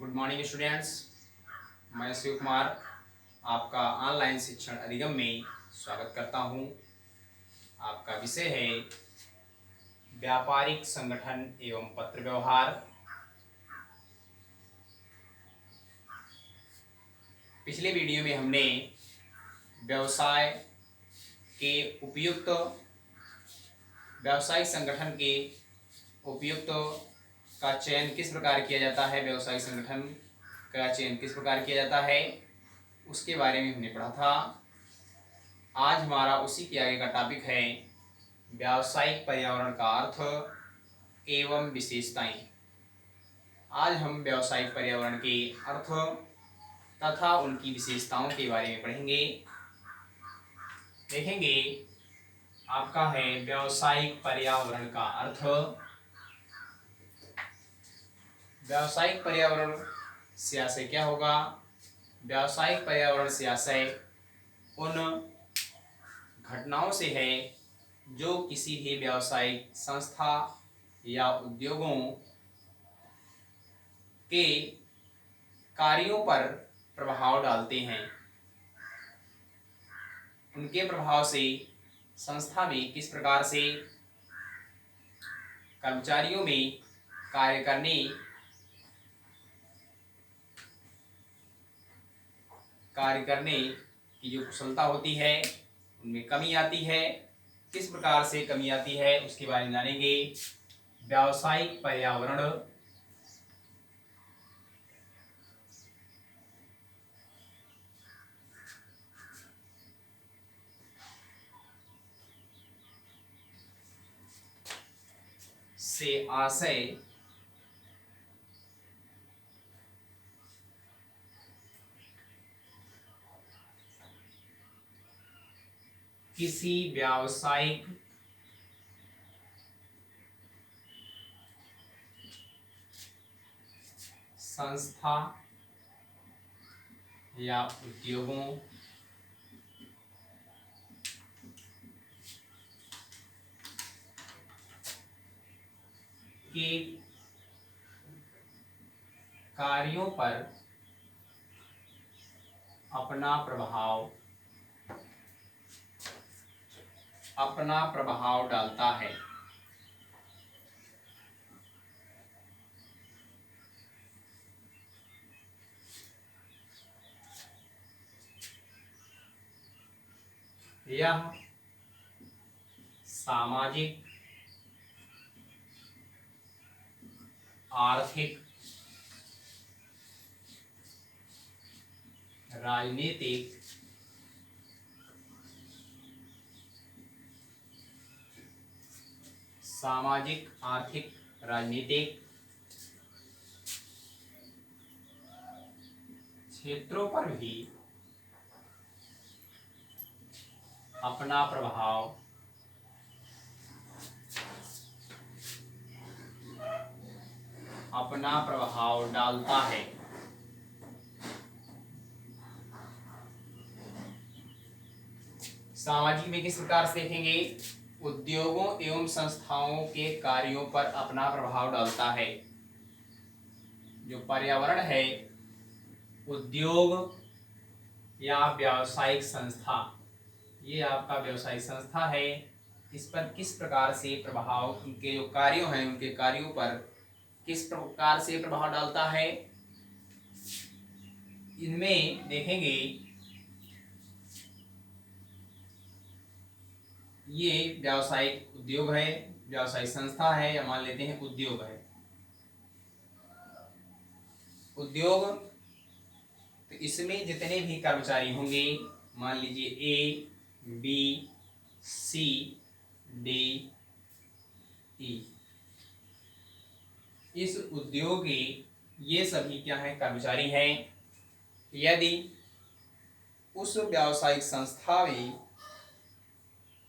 Good morning students. मैं शिव कुमार आपका online शिक्षण अधिगम में स्वागत करता हूं। आपका विषय है व्यापारिक संगठन एवं पत्र व्यवहार। पिछले वीडियो में हमने व्यवसाय के उपयुक्त व्यावसायिक संगठन के उपयुक्त का चयन किस प्रकार किया जाता है, व्यवसायिक संगठन का चयन किस प्रकार किया जाता है, उसके बारे में हमने पढ़ा था। आज हमारा उसी के आगे का टॉपिक है व्यावसायिक पर्यावरण का अर्थ एवं विशेषताएं। आज हम व्यावसायिक पर्यावरण के अर्थ तथा उनकी विशेषताओं के बारे में पढ़ेंगे। देखेंगे आपका है व्यावसायिक पर्यावरण का अर्थ। व्यावसायिक पर्यावरण से आशय क्या होगा? व्यावसायिक पर्यावरण से आशय उन घटनाओं से है जो किसी भी व्यावसायिक संस्था या उद्योगों के कार्यों पर प्रभाव डालते हैं। उनके प्रभाव से संस्था में किस प्रकार से कर्मचारियों में कार्य करने की जो कुशलता होती है उनमें कमी आती है। किस प्रकार से कमी आती है उसके बारे में जानेंगे। व्यावसायिक पर्यावरण से आशय किसी व्यावसायिक संस्था या उद्योगों के कार्यों पर अपना प्रभाव डालता है। यह सामाजिक, आर्थिक, राजनीतिक, क्षेत्रों पर भी अपना प्रभाव डालता है। सामाजिक में किस प्रकार से देखेंगे? उद्योगों एवं संस्थाओं के कार्यों पर अपना प्रभाव डालता है। जो पर्यावरण है, उद्योग या व्यावसायिक संस्था, ये आपका व्यावसायिक संस्था है, इस पर किस प्रकार से प्रभाव, उनके जो कार्यों हैं उनके कार्यों पर किस प्रकार से प्रभाव डालता है, इनमें देखेंगे। ये व्यावसायिक उद्योग है, व्यावसायिक संस्था है, या मान लेते हैं उद्योग है। उद्योग तो इसमें जितने भी कर्मचारी होंगे, मान लीजिए ए, बी, सी, डी, ई, इस उद्योग के ये सभी क्या है? कर्मचारी हैं। यदि उस व्यावसायिक संस्था में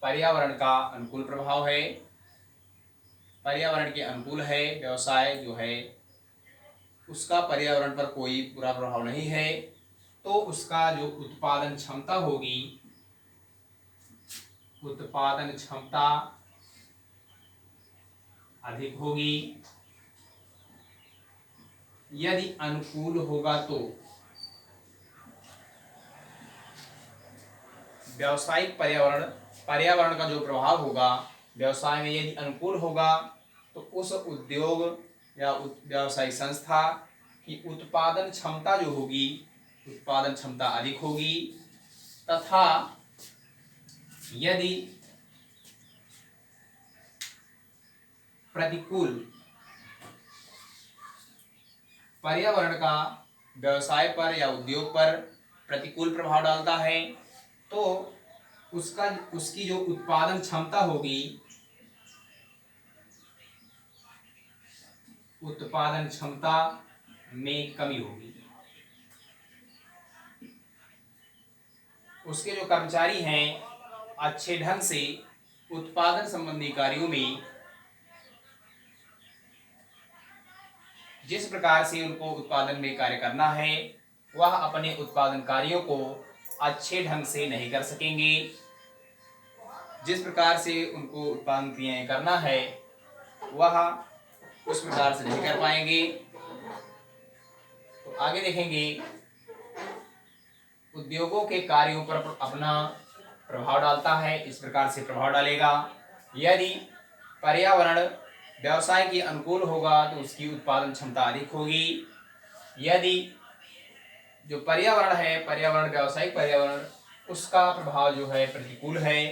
पर्यावरण का अनुकूल प्रभाव है, पर्यावरण के अनुकूल है, व्यवसाय जो है उसका पर्यावरण पर कोई बुरा प्रभाव नहीं है, तो उसका जो उत्पादन क्षमता होगी, उत्पादन क्षमता अधिक होगी। यदि अनुकूल होगा तो व्यावसायिक पर्यावरण, पर्यावरण का जो प्रभाव होगा व्यवसाय में यदि अनुकूल होगा तो उस उद्योग या व्यावसायिक संस्था की उत्पादन क्षमता जो होगी, उत्पादन क्षमता अधिक होगी। तथा यदि प्रतिकूल पर्यावरण का व्यवसाय पर या उद्योग पर प्रतिकूल प्रभाव डालता है तो उसकी जो उत्पादन क्षमता होगी, उत्पादन क्षमता में कमी होगी। उसके जो कर्मचारी हैं अच्छे ढंग से उत्पादन संबंधी कार्यों में जिस प्रकार से उनको उत्पादन में कार्य करना है वह अपने उत्पादन कार्यों को अच्छे ढंग से नहीं कर सकेंगे। जिस प्रकार से उनको उत्पादन क्रियाएं करना है वह उस प्रकार से नहीं कर पाएंगे। तो आगे देखेंगे उद्योगों के कार्यों पर अपना प्रभाव डालता है। इस प्रकार से प्रभाव डालेगा, यदि पर्यावरण व्यवसाय के अनुकूल होगा तो उसकी उत्पादन क्षमता अधिक होगी। यदि जो पर्यावरण है, पर्यावरण व्यावसायिक पर्यावरण, उसका प्रभाव जो है प्रतिकूल है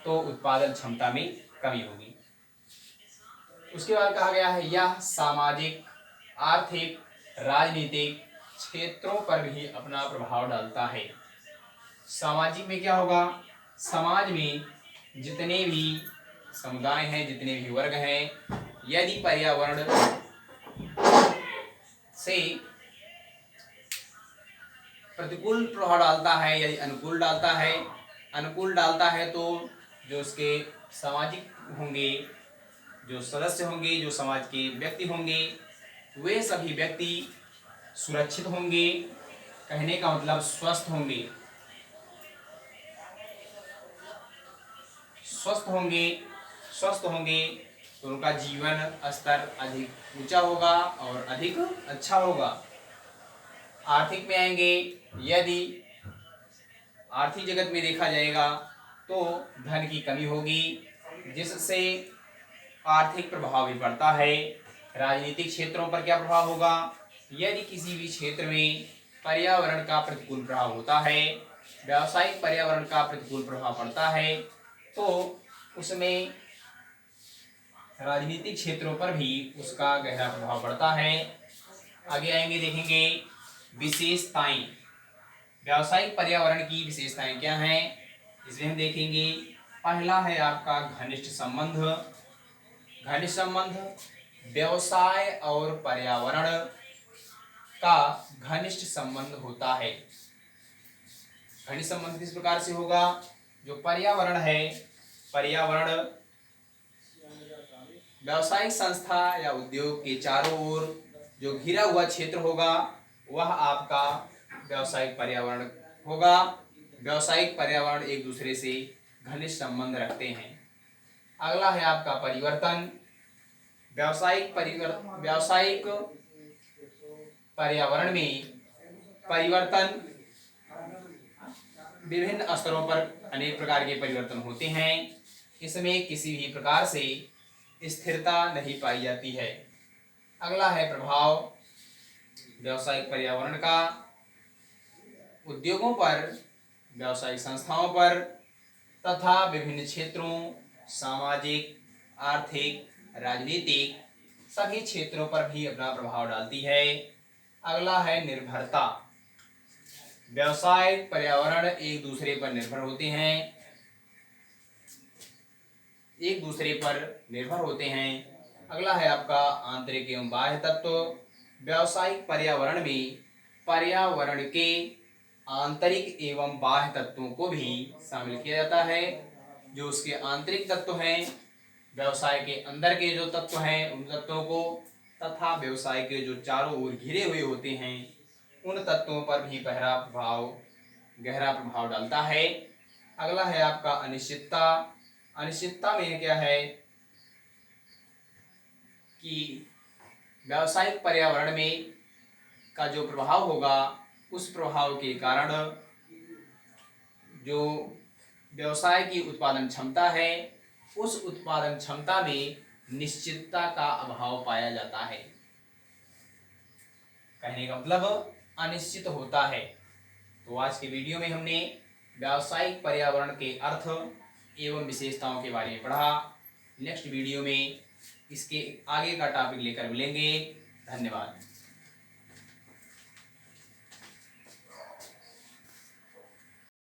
तो उत्पादन क्षमता में कमी होगी। उसके बाद कहा गया है यह सामाजिक, आर्थिक, राजनीतिक क्षेत्रों पर भी अपना प्रभाव डालता है। सामाजिक में क्या होगा, समाज में जितने भी समुदाय हैं, जितने भी वर्ग हैं, यदि पर्यावरण से प्रतिकूल प्रभाव डालता है, यदि अनुकूल डालता है तो जो उसके सामाजिक होंगे, जो सदस्य होंगे, जो समाज के व्यक्ति होंगे, वे सभी व्यक्ति सुरक्षित होंगे। कहने का मतलब स्वस्थ होंगे, स्वस्थ होंगे तो उनका जीवन स्तर अधिक ऊंचा होगा और अधिक अच्छा होगा। आर्थिक में आएंगे, यदि आर्थिक जगत में देखा जाएगा तो धन की कमी होगी जिससे आर्थिक प्रभाव भी पड़ता है। राजनीतिक क्षेत्रों पर क्या प्रभाव होगा, यदि किसी भी क्षेत्र में पर्यावरण का प्रतिकूल प्रभाव होता है, व्यावसायिक पर्यावरण का प्रतिकूल प्रभाव पड़ता है तो उसमें राजनीतिक क्षेत्रों पर भी उसका गहरा प्रभाव पड़ता है। आगे आएंगे, देखेंगे विशेषताएं, व्यावसायिक पर्यावरण की विशेषताएं क्या हैं, इसमें हम देखेंगे। पहला है आपका घनिष्ठ संबंध। घनिष्ठ संबंध व्यवसाय और पर्यावरण का घनिष्ठ संबंध होता है। घनिष्ठ संबंध किस प्रकार से होगा, जो पर्यावरण है, पर्यावरण व्यावसायिक संस्था या उद्योग के चारों ओर जो घिरा हुआ क्षेत्र होगा वह आपका व्यावसायिक पर्यावरण होगा। व्यावसायिक पर्यावरण एक दूसरे से घनिष्ठ संबंध रखते हैं। अगला है आपका परिवर्तन। व्यावसायिक पर्यावरण में परिवर्तन विभिन्न स्तरों पर अनेक प्रकार के परिवर्तन होते हैं। इसमें किसी भी प्रकार से स्थिरता नहीं पाई जाती है। अगला है प्रभाव व्यावसायिक पर्यावरण का उद्योगों पर, व्यावसायिक संस्थाओं पर तथा विभिन्न क्षेत्रों, सामाजिक, आर्थिक, राजनीतिक सभी क्षेत्रों पर भी अपना प्रभाव डालती है। अगला है निर्भरता। व्यावसायिक पर्यावरण एक दूसरे पर निर्भर होते हैं, एक दूसरे पर निर्भर होते हैं। अगला है आपका आंतरिक एवं बाह्य तत्व। व्यावसायिक पर्यावरण में पर्यावरण के आंतरिक एवं बाह्य तत्वों को भी शामिल किया जाता है। जो उसके आंतरिक तत्व हैं, व्यवसाय के अंदर के जो तत्व हैं उन तत्वों को, तथा व्यवसाय के जो चारों ओर घिरे हुए होते हैं उन तत्वों पर भी गहरा प्रभाव डालता है। अगला है आपका अनिश्चितता। अनिश्चितता में क्या है कि व्यावसायिक पर्यावरण में का जो प्रभाव होगा उस प्रभाव के कारण जो व्यवसाय की उत्पादन क्षमता है उस उत्पादन क्षमता में निश्चितता का अभाव पाया जाता है। कहने का मतलब अनिश्चित होता है। तो आज के वीडियो में हमने व्यावसायिक पर्यावरण के अर्थ एवं विशेषताओं के बारे में पढ़ा। नेक्स्ट वीडियो में इसके आगे का टॉपिक लेकर मिलेंगे। धन्यवाद।